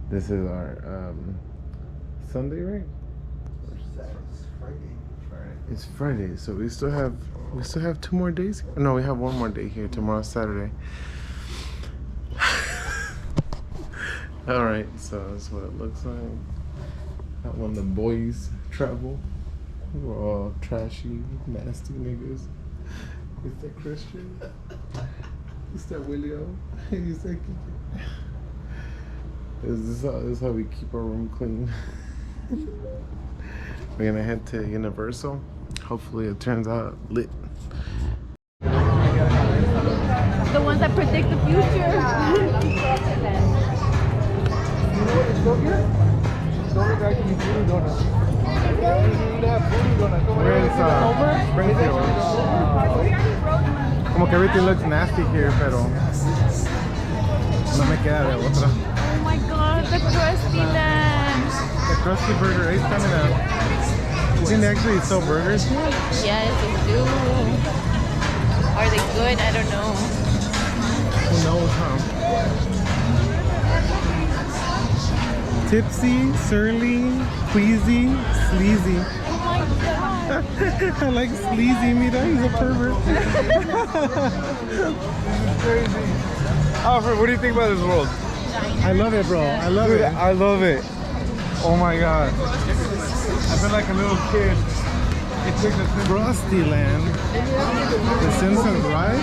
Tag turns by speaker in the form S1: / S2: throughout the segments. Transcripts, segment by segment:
S1: This is our Sunday, right?
S2: It's Friday.
S1: It's Friday, so we still have 2 more days. No, we have 1 more day here. Tomorrow's Saturday. All right, so that's what it looks like. When the boys travel, we're all trashy, nasty niggas. Is that Christian? Is that William? Is that Kiki? This is how we keep our room clean. We're gonna head to Universal. Hopefully it turns out lit.
S3: The ones that predict the future.
S1: Como que everything looks nasty here, pero no me queda de otra.
S3: Oh my god, the crusty land.
S1: The crusty burger is coming out. You think they actually sell burgers here?
S3: Yes, they do. Are they good? I don't know.
S1: Who knows, huh? Tipsy, surly, queasy, sleazy.
S3: Oh my god.
S1: I like sleazy, mira, he's a pervert.
S2: Crazy. Alfred, what do you think about this world?
S1: I love it, bro. I love it.
S2: I love it. Oh my god. I feel like a little kid. It's like the
S1: Frosty Land. The Simpsons ride?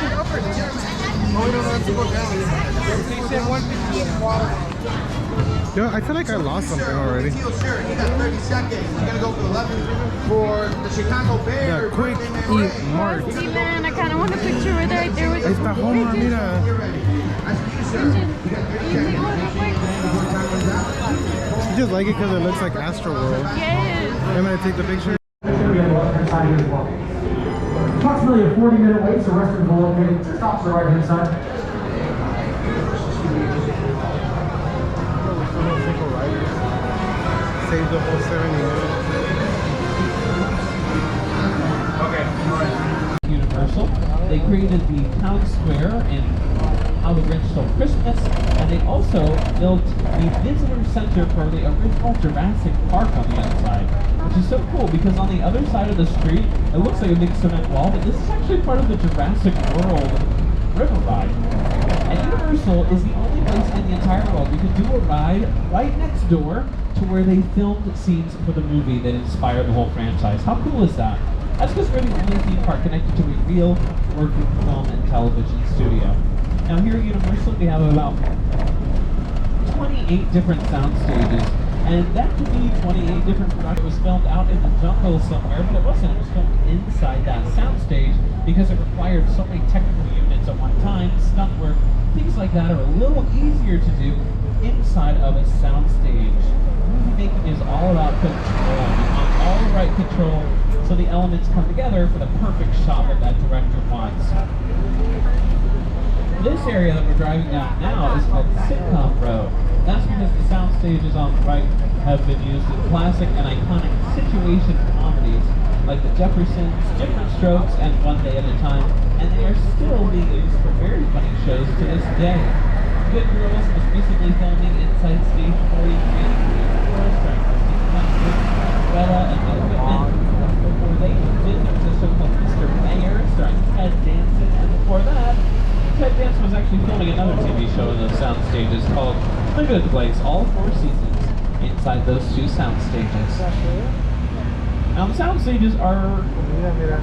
S1: Yo, I feel like I lost something already.
S4: You got 30 seconds. You gotta go for 11 for the Chicago Bears.
S1: The quick eat mart.
S3: Crusty land. I kind of want a picture right there with
S1: It's the Homer, mira.
S4: You're ready. I see you, sir.
S1: You just like it because it looks like Astro World.
S3: Yes.
S1: I'm gonna take the picture.
S5: Approximately a 40-minute wait, so restrooms are located just off to the right-hand side.
S1: Save the whole 70 minutes.
S6: Okay. Universal. They created the town square in How the Grinch Stole Christmas, and they also built the visitor center for the original Jurassic Park on the outside, which is so cool because on the other side of the street, it looks like a big cement wall, but this is actually part of the Jurassic World river ride. And Universal is the only place in the entire world you can do a ride right next door to where they filmed scenes for the movie that inspired the whole franchise. How cool is that? That's because we're the only theme park connected to a real working film and television studio. Now here at Universal we have about 28 different sound stages, and that could be 28 different productions. It was filmed out in the jungle somewhere, but it wasn't. It was filmed inside that sound stage because it required so many technical units at one time. Stunt work, things like that are a little easier to do inside of a sound stage. Movie making is all about control. You want all the right control so the elements come together for the perfect shot that that director wants. This area that we're driving down now is called Sitcom Row. That's because the sound stages on the right have been used in classic and iconic situation comedies like The Jeffersons, Different Strokes, and One Day at a Time, and they are still being used for very funny shows to this day. Good Girls was recently filming inside stage 43, starring Christine Clemson, Bella, and other women. Before they did, there was a show called Mr. Mayor, starring Ted Danson, and before that, Ted Danson was actually filming another TV show in those sound stages called Limited Place, all 4 seasons inside those 2 sound stages. Now the sound stages are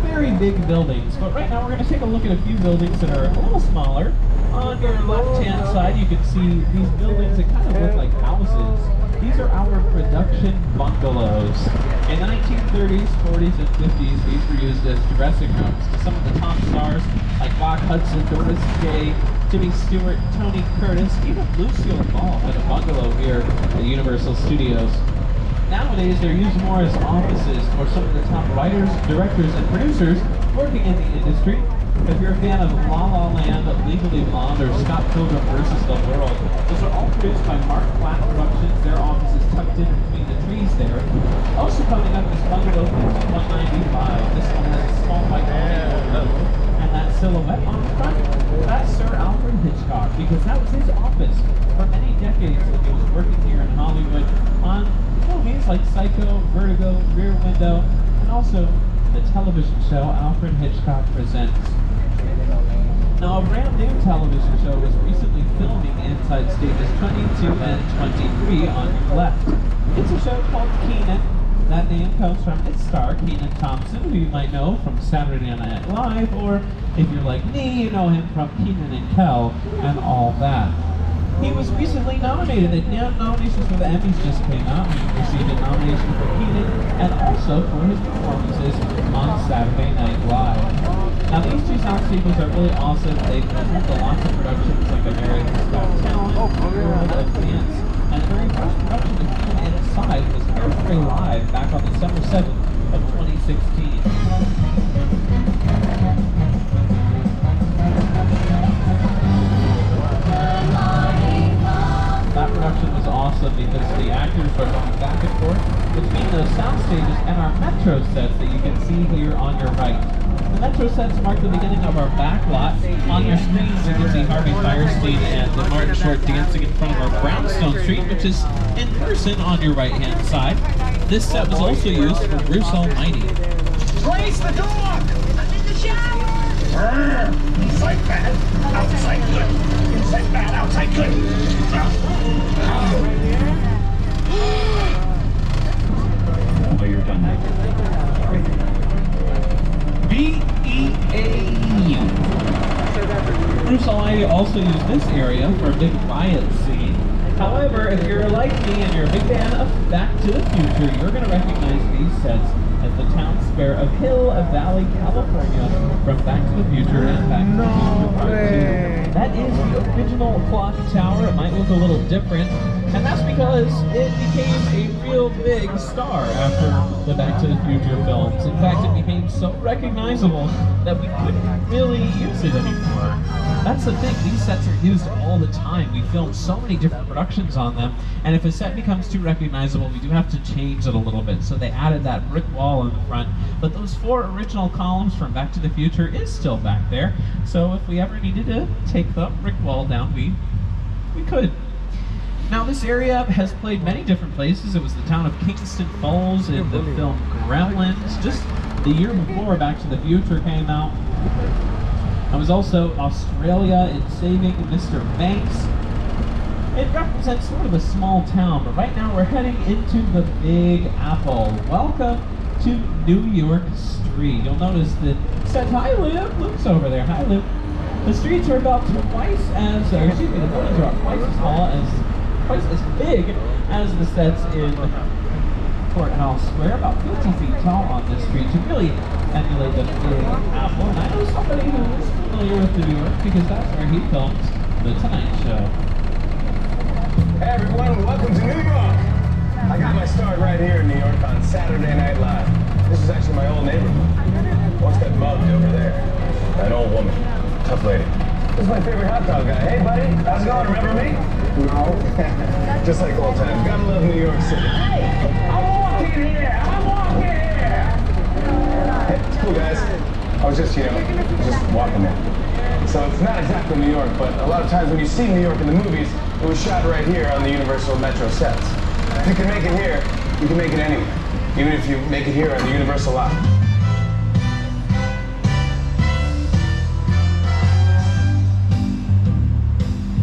S6: very big buildings, but right now we're going to take a look at a few buildings that are a little smaller. On your left-hand side you can see these buildings that kind of look like houses. These are our production bungalows. In the 1930s, 40s, and 50s, these were used as dressing rooms to some of the top stars like Rock Hudson, Doris Day, Jimmy Stewart, Tony Curtis, even Lucille Ball had a bungalow here at Universal Studios. Nowadays, they're used more as offices for some of the top writers, directors, and producers working in the industry. If you're a fan of La La Land, Legally Blonde, or Scott Pilgrim vs. the World, those are all produced by Mark Platt Productions. Their office is tucked in between the trees there. Also coming up is Bungalow 5195. This one has a small white logo, and that silhouette on the front, that's Sir Alfred Hitchcock, because that was his office for many decades when he was working here in Psycho, Vertigo, Rear Window, and also the television show Alfred Hitchcock Presents. Now, a brand new television show was recently filming inside stages 22 and 23 on your left. It's a show called Kenan. That name comes from its star, Kenan Thompson, who you might know from Saturday Night Live, or if you're like me, you know him from Kenan and Kel and all that. He was recently nominated. The nominations for the Emmys just came out. He received a nomination for Kenan and also for his performances on Saturday Night Live. Now, these two sound stages are really awesome. They've filmed lots of productions like America's Got Talent, World of Dance, and the very first production of Kenan Inside was Gyrosphere Live back on December 7th of 2016. That production was awesome because the actors are going back and forth between those sound stages and our Metro sets that you can see here on your right. The Metro sets mark the beginning of our back lot. On your screens you can see Harvey Firestein and the Martin Short dancing in front of our Brownstone Street, which is in person on your right hand side. This set was also used for Bruce Almighty.
S4: Place the dog! I'm in the shower! Inside bad, outside good. Inside bad, outside good.
S6: Oh, you're done now. B-E-A-U. Bruce Almighty also used this area for a big riot scene. However, if you're like me and you're a big fan of Back to the Future, you're going to recognize these sets as the town square of Hill Valley, California, from Back to the Future and Back to the Future Part 2. That is the original clock tower. It might look a little different, and that's because it became a real big star after the Back to the Future films. In fact, it became so recognizable that we couldn't really use it anymore. That's the thing, these sets are used all the time. We film so many different productions on them, and if a set becomes too recognizable, we do have to change it a little bit. So they added that brick wall in the front, but those 4 original columns from Back to the Future is still back there. So if we ever needed to take the brick wall down, we could. Now, this area has played many different places. It was the town of Kingston Falls in the film Gremlins, just the year before Back to the Future came out. It was also Australia in Saving Mr. Banks. It represents sort of a small town, but right now we're heading into the Big Apple. Welcome to New York Street. You'll notice that it says, "Hi, Luke." Luke's over there. Hi, Luke. The streets are about twice as, the buildings are about twice as big as the sets in Courthouse Square, about 50 feet tall on this street to really emulate the Big Apple. And I know somebody who is familiar with New York because that's where he filmed The Tonight Show.
S7: Hey everyone, welcome to New York! I got my start right here in New York on Saturday Night Live. This is actually my old neighborhood. Once got mugged over there. An old woman. Tough lady. This is my favorite hot dog guy. Hey buddy, how's it going? Remember me? No. Just like old times. Gotta love New York City. Hey! I'm walking here! I'm walking here! Hey, it's cool guys. I was just, just walking there. So it's not exactly New York, but a lot of times when you see New York in the movies, it was shot right here on the Universal Metro sets. If you can make it here, you can make it anywhere. Even if you make it here on the Universal lot.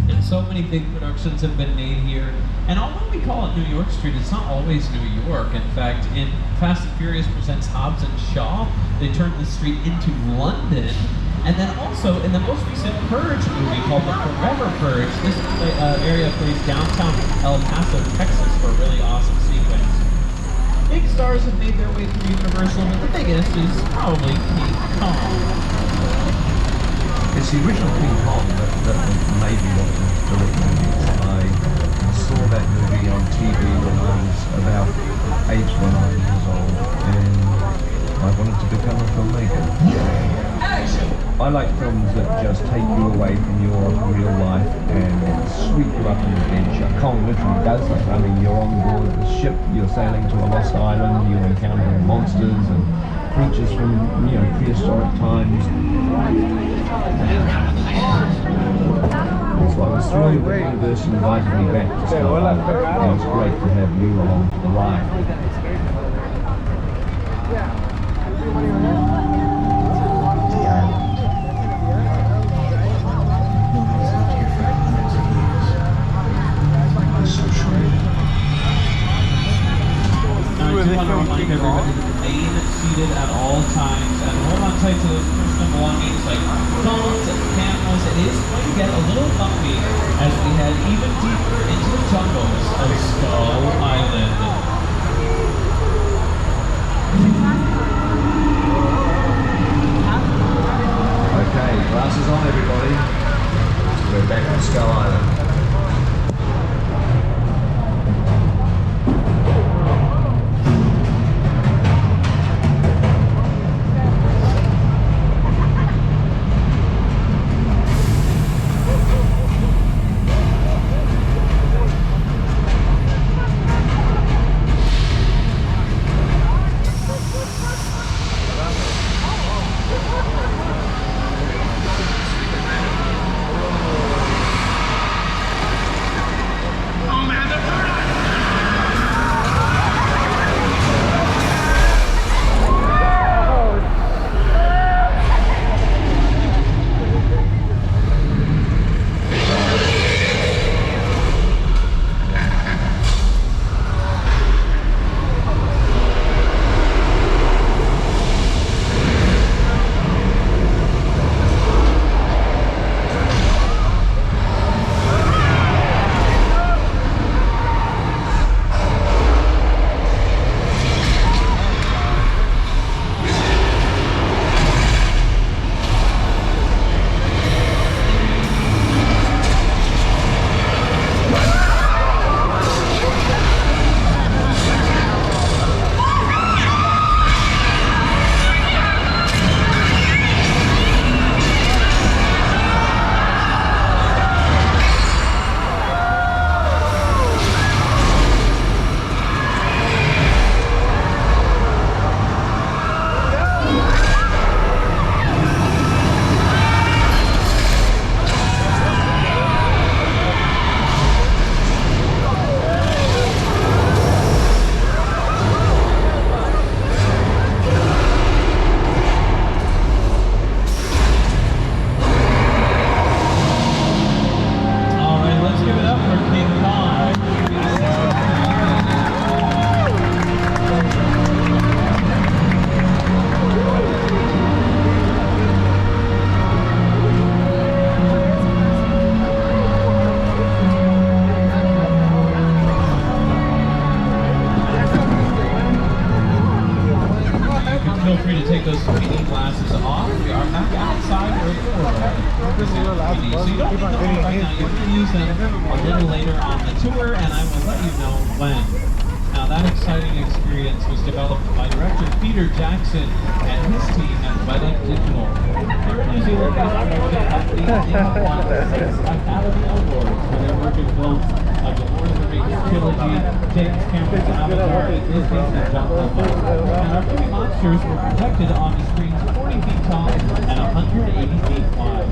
S6: And so many big productions have been made here. And although we call it New York Street, it's not always New York. In fact, in Fast and Furious Presents Hobbs and Shaw, they turned the street into London. And then also, in the most recent Purge movie called The Forever Purge, this area plays downtown El Paso, Texas for a really awesome sequence. Big stars have made their way through Universal, but the biggest is probably King Kong.
S8: It's the original King Kong that made me want to direct movies. I saw that movie on TV when I was about 8 when I was old, and I wanted to become a filmmaker. I like films that just take you away from your real life and sweep you up an adventure. Kong literally does that. I mean, you're on board a ship, you're sailing to a lost island, you're encountering monsters and creatures from, prehistoric times. So I was thrilled that Universal invited me back to start. It was great to have you along for the ride.
S6: Remain seated at all times and hold on tight to those personal belongings like phones and cameras. It is going to get a little bumpy as we head even deeper into the jungles of Skull Island.
S8: Okay, glasses on everybody. We're back on Skull Island.
S6: Feel free to take those 3D glasses off. We are back outside where we were. So you don't need them on right now. You're going to use them a little later on the tour, and I will let you know when. Now, that exciting experience was developed by director Peter Jackson and his team at Wedding Digital. They're in New Zealand based company. They have won 6 Academy Awards for their work in films like the Lord of the Rings trilogy, James Cameron's Avatar, and Disney's The Jungle Book. And our movie monsters were projected on the screens 40 feet tall and 180 feet wide.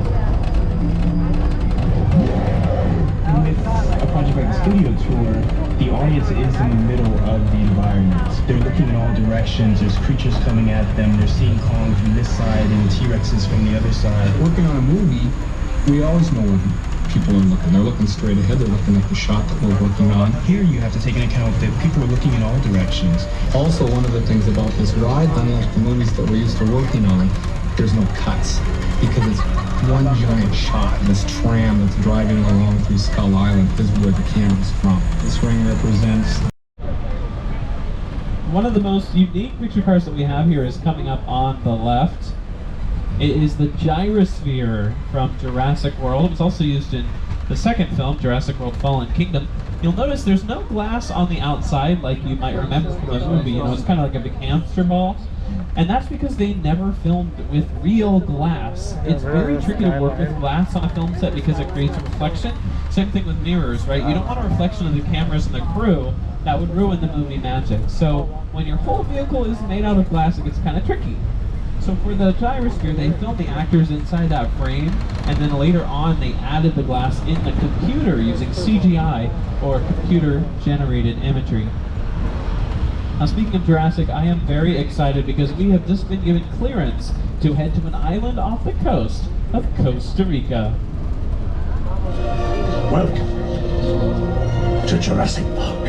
S9: With a project like the studio tour, the audience is in the middle of the environment. They're looking in all directions, there's creatures coming at them, they're seeing Kong from this side and T-Rexes from the other side.
S10: Working on a movie, we always know where people are looking. They're looking straight ahead, they're looking at the shot that we're working on.
S9: Here you have to take into account that people are looking in all directions.
S10: Also, one of the things about this ride, unlike the movies that we're used to working on, there's no cuts, because it's one giant shot. This tram that's driving along through Skull Island is where the camera's from. This ring represents...
S6: One of the most unique picture cars that we have here is coming up on the left. It is the Gyrosphere from Jurassic World. It was also used in the second film, Jurassic World Fallen Kingdom. You'll notice there's no glass on the outside like you might remember from the movie. You know, it's kind of like a big hamster ball. And that's because they never filmed with real glass. It's very tricky to work with glass on a film set because it creates a reflection. Same thing with mirrors, right? You don't want a reflection of the cameras and the crew. That would ruin the movie magic. So when your whole vehicle is made out of glass, it gets kind of tricky. So for the Gyrosphere, they filmed the actors inside that frame, and then later on they added the glass in the computer using CGI, or computer-generated imagery. Now speaking of Jurassic, I am very excited because we have just been given clearance to head to an island off the coast of Costa Rica.
S4: Welcome to Jurassic Park.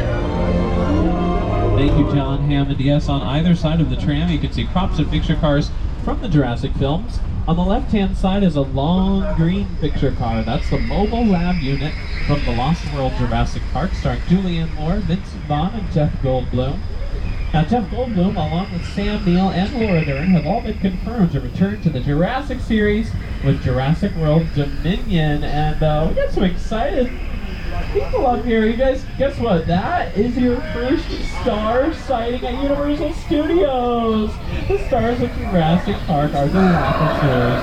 S6: Thank you, John Hammond. Yes, on either side of the tram you can see props and picture cars from the Jurassic films. On the left-hand side is a long green picture car. That's the mobile lab unit from the Lost World Jurassic Park, starring Julianne Moore, Vincent Vaughn, and Jeff Goldblum. Now, Jeff Goldblum, along with Sam Neill and Laura Dern, have all been confirmed to return to the Jurassic series with Jurassic World Dominion, and we got some excited people up here. You guys, guess what? That is your first star sighting at Universal Studios. The stars of Jurassic Park are the Raptors.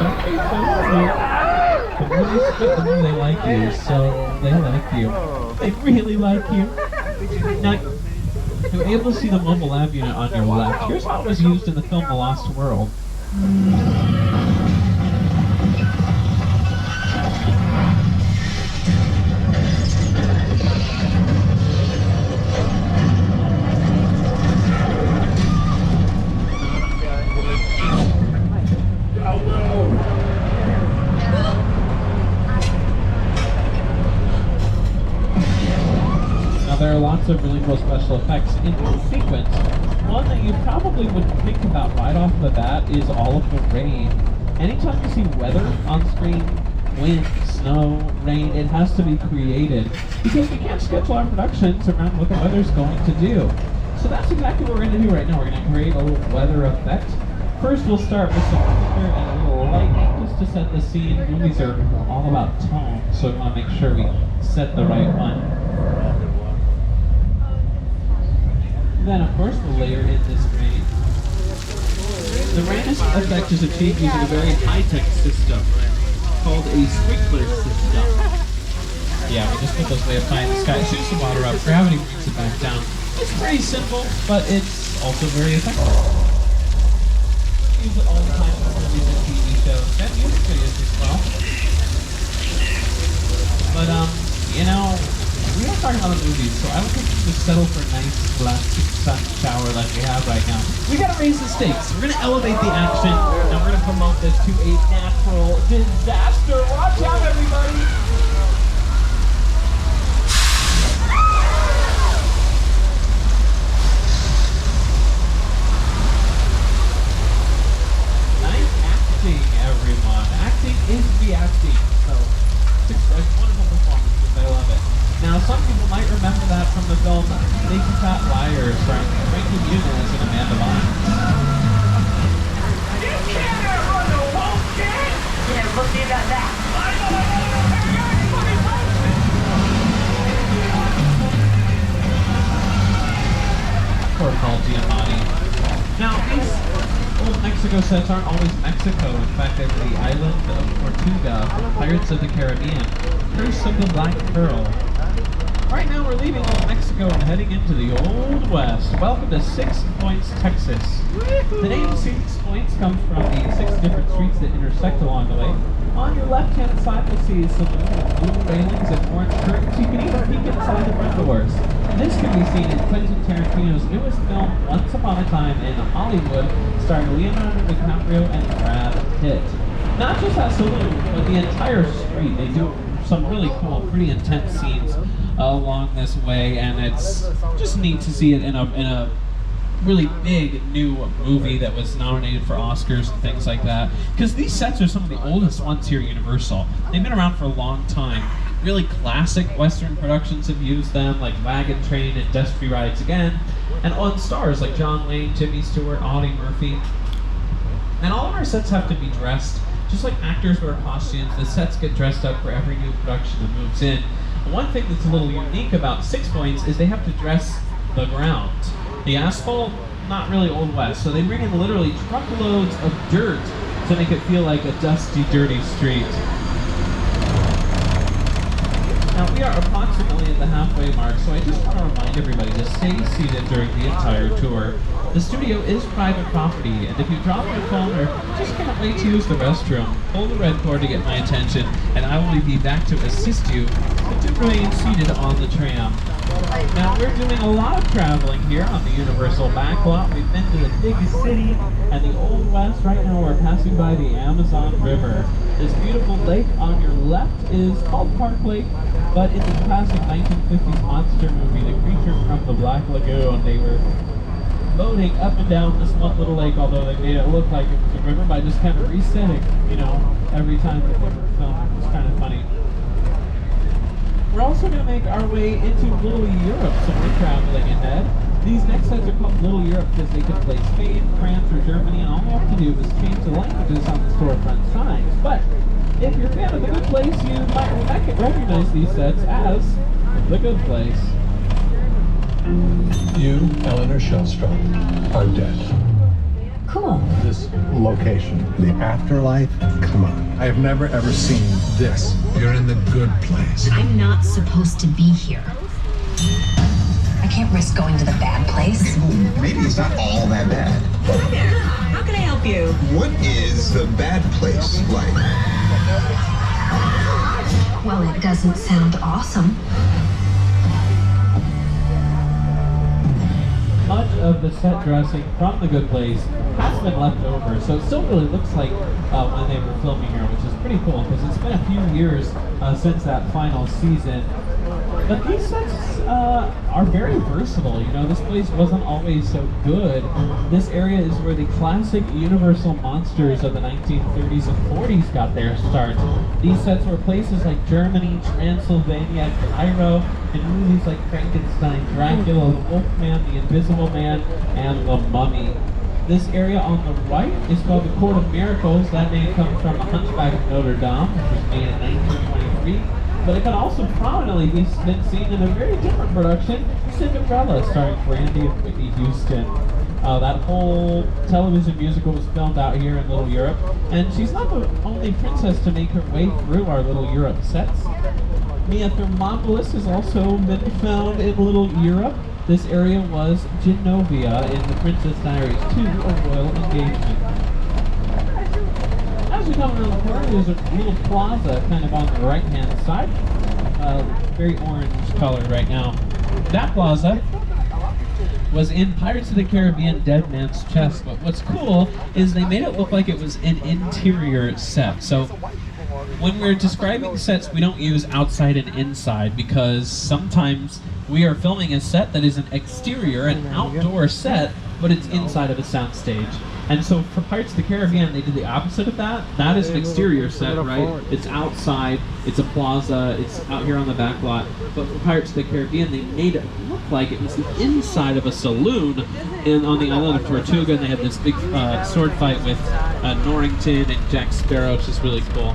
S6: The more they spit, the more they like you. So they like you. They really like you. Now, you're able to see the mobile lab unit on your left. Here's how it was used in the film The Lost World. There are lots of really cool special effects in the sequence. One that you probably wouldn't think about right off the bat is all of the rain. Anytime you see weather on screen, wind, snow, rain, it has to be created because we can't schedule our productions around what the weather's going to do. So that's exactly what we're going to do right now. We're going to create a little weather effect. First, we'll start with some thunder and a little lightning just to set the scene. Movies are all about tone, so we want to make sure we set the right one. Then, of course, we'll layer in this rain. The rain effect is achieved using a very high-tech system called a sprinkler system. Yeah, we just put those way up high in the sky, shoots the water up, gravity brings it back down. It's pretty simple, but it's also very effective. We use it all the time in movies and TV shows and music videos as well. But, you know, we don't talk about the movies, so I don't think we should settle for a nice plastic sun shower like we have right now. We gotta raise the stakes. We're gonna elevate the action, and we're gonna promote this to a natural disaster. Watch out, everybody! Nice acting, everyone. Acting is reacting. So, it's a wonderful performance. I love it. Now, some people might remember that from the film Big Fat Liars, starring Frankie Muniz and Amanda Bynes.
S4: You can't run the whole game! Yeah, we'll see about that.
S6: Poor Paul Giamatti. Now, these old Mexico sets aren't always Mexico. In fact, they were the island of Tortuga, Pirates of the Caribbean, Curse of the Black Pearl. Right now we're leaving old Mexico and heading into the Old West. Welcome to 6 Points, Texas. The name 6 Points comes from the 6 different streets that intersect along the way. On your left-hand side you'll see a saloon with blue railings and orange curtains. You can even peek inside the front doors. This can be seen in Quentin Tarantino's newest film, Once Upon a Time in Hollywood, starring Leonardo DiCaprio and Brad Pitt. Not just that saloon, but the entire street. They do some really cool, pretty intense scenes along this way, and it's just neat to see it in a really big new movie that was nominated for Oscars and things like that. Because these sets are some of the oldest ones here at Universal. They've been around for a long time. Really classic Western productions have used them, like Wagon Train and Destry Rides Again, and on stars like John Wayne, Jimmy Stewart, Audie Murphy. And all of our sets have to be dressed, just like actors wear costumes. The sets get dressed up for every new production that moves in. One thing that's a little unique about 6 Points is they have to dress the ground. The asphalt, not really Old West, so they bring in literally truckloads of dirt to make it feel like a dusty, dirty street. Now we are approximately at the halfway mark, so I just want to remind everybody to stay seated during the entire tour. The studio is private property, and if you drop your phone or just can't wait to use the restroom, pull the red cord to get my attention, and I will be back to assist you to remain seated on the tram. Now we're doing a lot of traveling here on the Universal backlot. We've been to the big city and the Old West. Right now we're passing by the Amazon River. This beautiful lake on your left is called Park Lake, but in the classic 1950s monster movie, The Creature from the Black Lagoon, they were boating up and down this one little lake, although they made it look like it was a river by just kind of resetting, you know, every time that they were filming. It was kind of funny. We're also going to make our way into Little Europe, so we're traveling ahead. These next sets are called Little Europe because they could play Spain, France, or Germany, and all you have to do is change the languages on the storefront signs. But if you're a fan of The Good Place, you might recognize these sets as The Good Place.
S11: You, Eleanor Shellstrom, are dead.
S3: Cool.
S11: This location, the afterlife, come on. I have never ever seen this. You're in the good place.
S12: I'm not supposed to be here. I can't risk going to the bad place.
S13: Maybe it's not all that bad.
S12: Hi there. How can I help you?
S13: What is the bad place like?
S12: Well, it doesn't sound awesome.
S6: Much of the set dressing from The Good Place has been left over, so it still really looks like when they were filming here, which is pretty cool because it's been a few years since that final season. But these sets are very versatile. You know, this place wasn't always so good. This area is where the classic Universal monsters of the 1930s and 40s got their start. These sets were places like Germany, Transylvania, Cairo, and movies like Frankenstein, Dracula, the Wolfman, the Invisible Man, and the Mummy. This area on the right is called the Court of Miracles. That name comes from The Hunchback of Notre Dame, which was made in 1923. But it can also prominently be seen in a very different production, Cinderella, starring Brandy and Whitney Houston. That whole television musical was filmed out here in Little Europe, and she's not the only princess to make her way through our Little Europe sets. Mia Thermopolis has also been found in Little Europe. This area was Genovia in The Princess Diaries 2, A Royal Engagement. As we come around the corner, there's a little plaza kind of on the right-hand side. Very orange color right now. That plaza was in Pirates of the Caribbean Dead Man's Chest, but what's cool is they made it look like it was an interior set. So when we're describing sets, we don't use outside and inside because sometimes we are filming a set that is an exterior, an outdoor set, but it's inside of a soundstage. And so for Pirates of the Caribbean, they did the opposite of that. That is an exterior set, right? It's outside, it's a plaza, it's out here on the back lot. But for Pirates of the Caribbean, they made it look like it was the inside of a saloon on the island of Tortuga, and they had this big sword fight with Norrington and Jack Sparrow, which is really cool.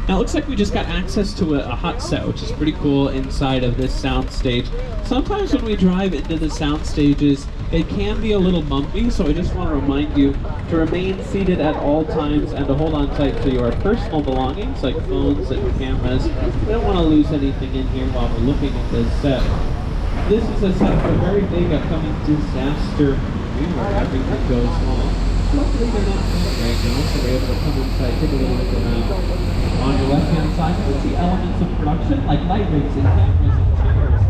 S6: Now it looks like we just got access to a hot set, which is pretty cool inside of this soundstage. Sometimes when we drive into the sound stages, it can be a little bumpy, so I just want to remind you to remain seated at all times and to hold on tight to your personal belongings like phones and cameras. We don't want to lose anything in here while we're looking at this set. This is a set for a very big upcoming disaster movie where everything goes wrong. Luckily they're not filming right now, so we're able to come inside, take a little look around. On your left-hand side, you'll see elements of production like light rigs and cameras and chairs.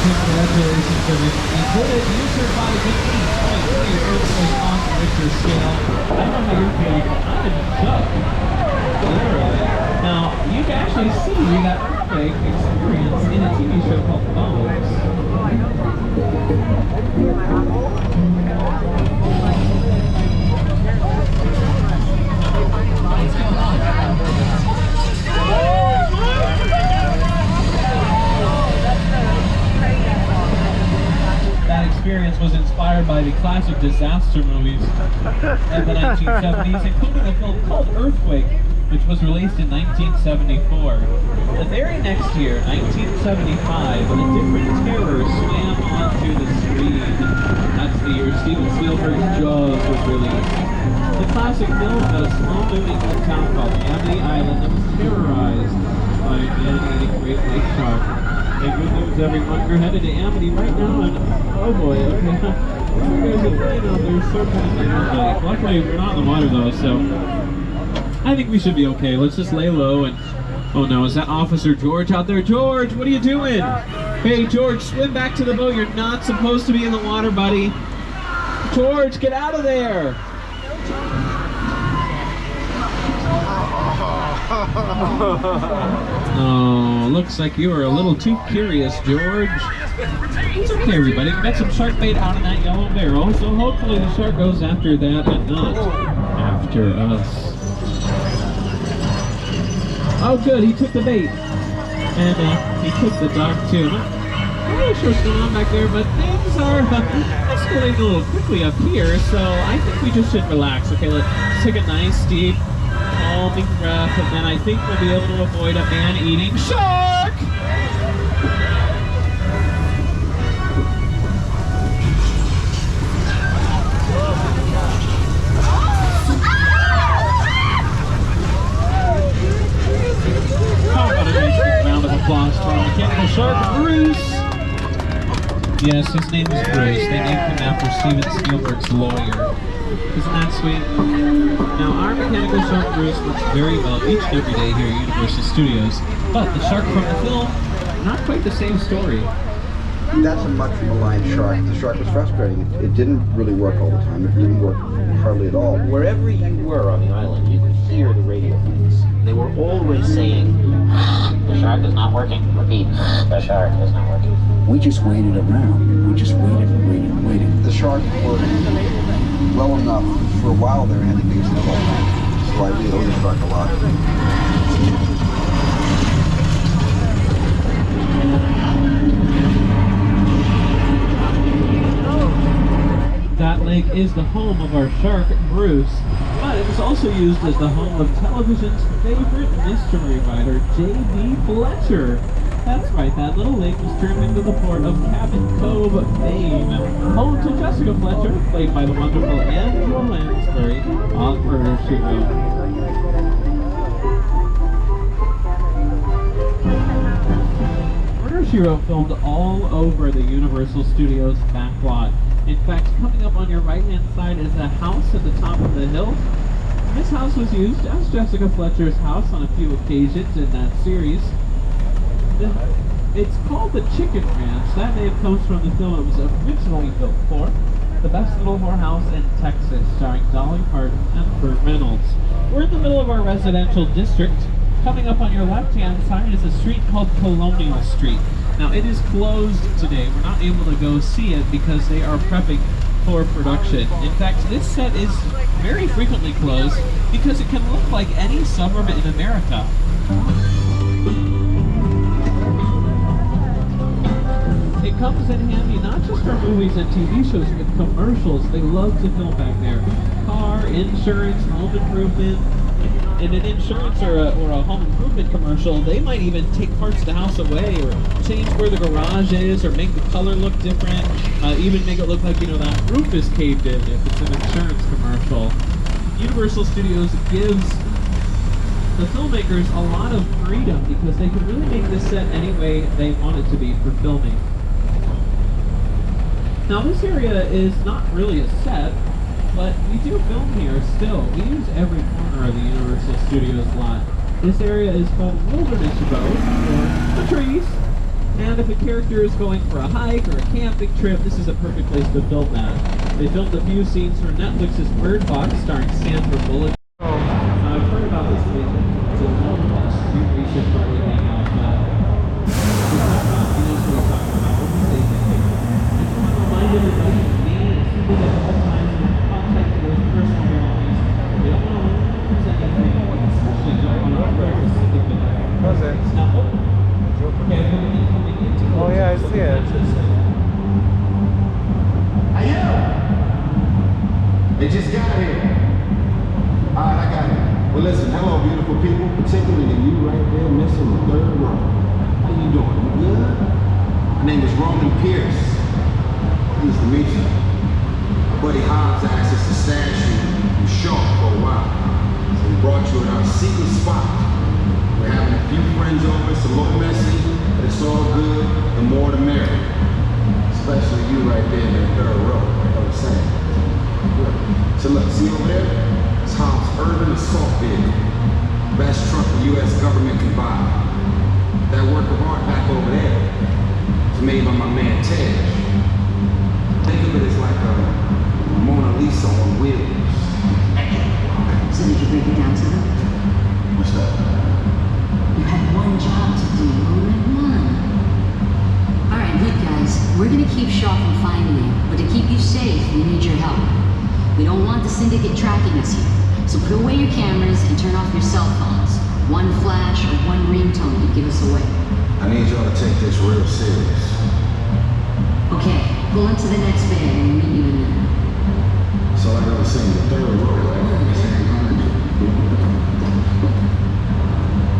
S6: Congratulations, everyone. You did it. You survived 15.3 earthquake on the Richter scale. I don't know how you're feeling, but I'm in shock. Literally. Now, you can actually see that earthquake experience in a TV show called Bones. That experience was inspired by the classic disaster movies of the 1970s, including a film called Earthquake, which was released in 1974. The very next year, 1975, a different terror swam onto the screen. That's the year Steven Spielberg's Jaws was released. The classic film about a slow-moving town called Amity Island that was terrorized by a man-eating great white shark. Hey, good news, everyone. We're headed to Amity right now, and oh boy, okay. You guys are playing out there circling the night. Luckily, we're not in the water though, so I think we should be okay. Let's just lay low and... Oh no, is that Officer George out there? George, what are you doing? Hey, George, swim back to the boat. You're not supposed to be in the water, buddy. George, get out of there! Oh, looks like you were a little too curious, George. It's okay, everybody. We got some shark bait out of that yellow barrel, so hopefully the shark goes after that and not after us. Oh, good. He took the bait. And he took the dog, too. I'm not really sure what's going on back there, but things are escalating a little quickly up here, so I think we just should relax. Okay, let's take a nice, deep, calming breath, and then I think we'll be able to avoid a man-eating shark! How about a nice big round of applause for our mechanical shark, Bruce? Yes, his name is Bruce. They named him after Steven Spielberg's lawyer. Isn't that sweet? Now, our mechanical shark Bruce works very well each and every day here at Universal Studios, but the shark from the film, not quite the same story.
S14: That's a much maligned shark. The shark was frustrating. It didn't really work all the time. It didn't work hardly at all.
S15: Wherever you were on the island, you could hear the radio waves. They were always saying, "The shark is not working." Repeat, "The shark is not working."
S16: We just waited around. We just waited and waited and waited.
S14: The shark worked well enough. For a while there, I had the biggest of all time. So I really owe the shark a lot.
S6: That lake is the home of our shark, Bruce, but it was also used as the home of television's favorite mystery writer, J.B. Fletcher. That's right, that little lake was turned into the port of Cabin Cove, Maine, home to Jessica Fletcher, played by the wonderful Angela Lansbury on Murder, She Wrote. Murder, She Wrote filmed all over the Universal Studios backlot. In fact, coming up on your right-hand side is a house at the top of the hill. This house was used as Jessica Fletcher's house on a few occasions in that series. It's called the Chicken Ranch. That name comes from the film it was originally built for, The Best Little Whorehouse in Texas, starring Dolly Parton and Burt Reynolds. We're in the middle of our residential district. Coming up on your left-hand side is a street called Colonial Street. Now, it is closed today. We're not able to go see it because they are prepping for production. In fact, this set is very frequently closed because it can look like any suburb in America. It comes in handy not just for movies and TV shows, but commercials. They love to film back there. Car, insurance, home improvement. In an insurance or a home improvement commercial, they might even take parts of the house away or change where the garage is or make the color look different, even make it look like, that roof is caved in if it's an insurance commercial. Universal Studios gives the filmmakers a lot of freedom because they can really make this set any way they want it to be for filming. Now, this area is not really a set, but we do film here still. We use every corner of the Universal Studios lot. This area is called Wilderness Road, or the trees. And if a character is going for a hike or a camping trip, this is a perfect place to film that. They filmed a few scenes for Netflix's Bird Box starring Sandra Bullock. I've heard about this place. It's a long street we should probably hang out at. He knows what he's talking about. What do you say, Nick? I just want to remind everybody that being treated at all times in contact with those personal belongings. We don't want to lose anything, especially don't want to break the civic benefit.
S2: What's it?
S6: It's not open. Okay,
S2: oh yeah, I see it.
S17: Hey, yo! They just got here. Alright, I got it. Well, listen, hello, beautiful people, particularly you right there missing the third row. How you doing? You good? My name is Roman Pierce. Pleased to meet you. My buddy Hobbs asked us to stash you from Shaw for a while. So we brought you at our secret spot. We're having a few friends over, it's a little messy, but it's all good, the more the merrier. Especially you right there in the third row, like I was saying. So look, see over there? It's Hobbs' urban assault vehicle. Best truck the U.S. government can buy. That work of art back over there is made by my man Ted. Think of it as like a Mona Lisa on wheels.
S12: So did you break it down to them?
S17: What's that?
S12: You had one job to do, only one. Alright, look guys, we're gonna keep Shaw from finding you, but to keep you safe, we need your help. We don't want the syndicate tracking us here, so put away your cameras and turn off your cell phones. One flash or one ringtone could give us away.
S17: I need y'all to take this real serious.
S12: Okay, pull into the next bed and we'll meet you in there.
S17: So like I was saying, the third row, right?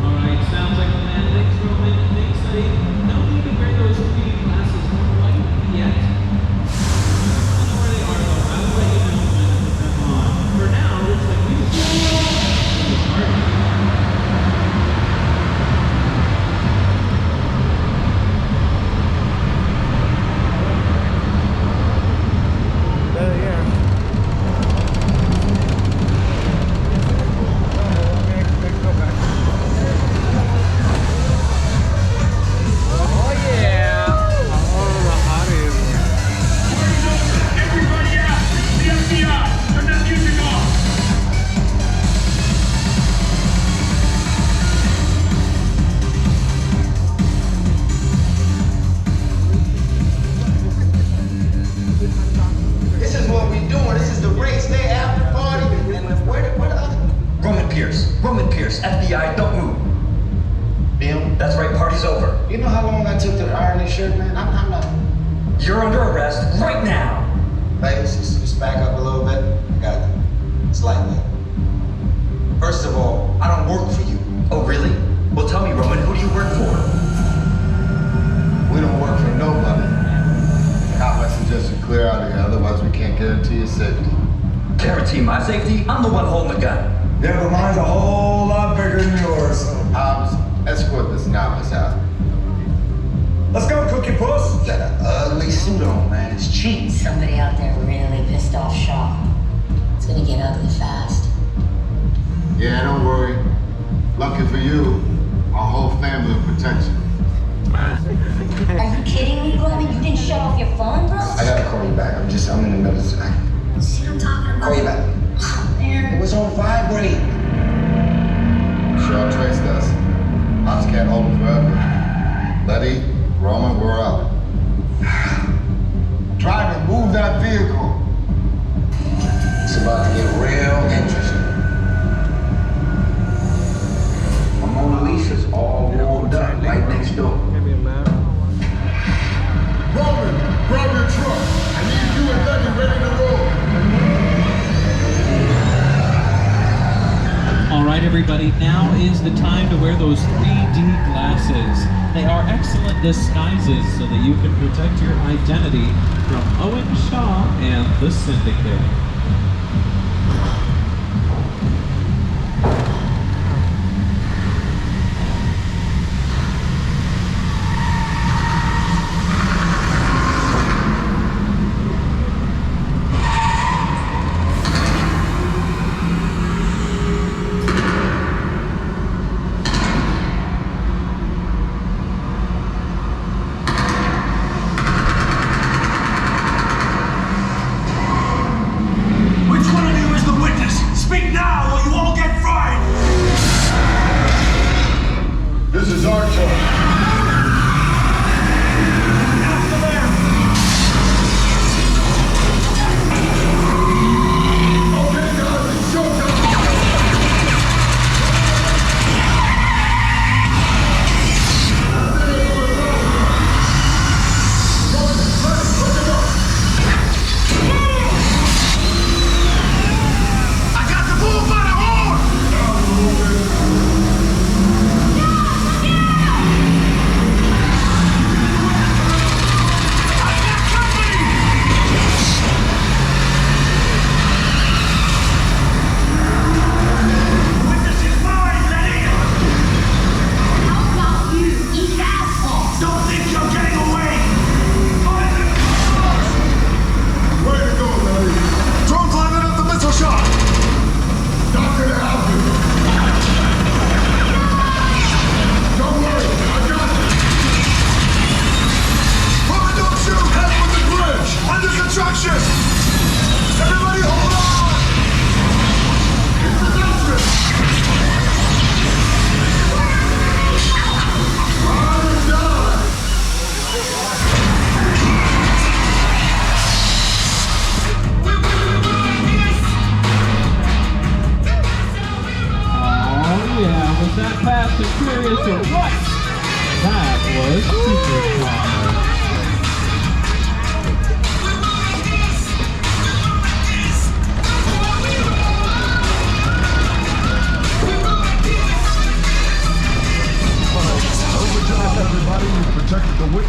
S6: Alright, sounds like the man thinks Roman thinks that he don't need to wear those 3D glasses quite yet. I know where they are though, I will let you know when I put them on. For now, it looks like we just got to the party.
S18: FBI, don't move.
S14: Bill?
S18: That's right, party's over.
S14: You know how long I took to iron this shirt, man? I'm not...
S18: You're under arrest right now.
S14: Ladies, just back up a little bit. I got it. Slightly. First of all, I don't work for you.
S18: Oh, really? Well, tell me, Roman, who do you work for?
S17: We don't work for nobody. I suggest you clear out of here, otherwise we can't guarantee your safety.
S18: Guarantee my safety? I'm the one holding the gun.
S19: Yeah, but mine's a whole lot bigger than yours.
S17: Hobbs, escort this novice out.
S19: Let's go, Cookie Puss.
S14: You got an ugly suit on, man. It's cheap.
S12: Somebody out there really pissed off Shaw. It's gonna get ugly fast.
S17: Yeah, don't worry. Lucky for you, our whole family will protect you.
S12: Are you kidding me, Glenn? You didn't shut off your phone, bro?
S14: I gotta call you back. I'm in the middle of this.
S12: See what I'm talking about?
S14: Call you back.
S12: Oh, man.
S14: It was on vibrate.
S17: Shaw traced us. Hobbs can't hold him forever. Letty, Roman, we're out. Drive and move that vehicle.
S14: It's about to get real interesting. My Mona Lisa's all warmed up right next door.
S17: Roman, grab your truck. I need you and Letty ready to roll.
S6: All right, everybody, now is the time to wear those 3D glasses. They are excellent disguises so that you can protect your identity from Owen Shaw and the Syndicate.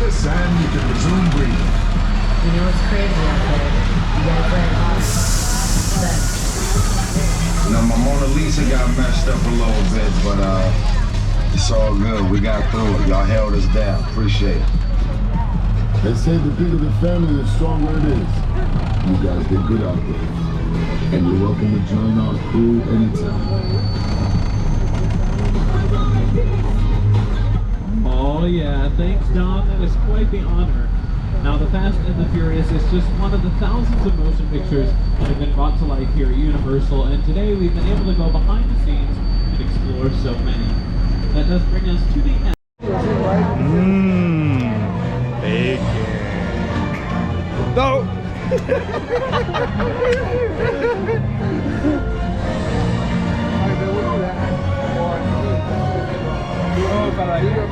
S17: this and you can resume breathing.
S12: You know what's crazy out there? You gotta play it hard.
S17: Now my Mona Lisa got messed up a little bit, but it's all good. We got through it. Y'all held us down. Appreciate it.
S11: They say the bigger the family, the stronger it is. You guys did good out there. And you're welcome to join our crew anytime.
S6: Oh yeah, thanks Don, that is quite the honor. Now The Fast and the Furious is just one of the thousands of motion pictures that have been brought to life here at Universal, and today we've been able to go behind the scenes and explore so many. That does bring us to the end.
S2: Bacon. No! Oh, para ir a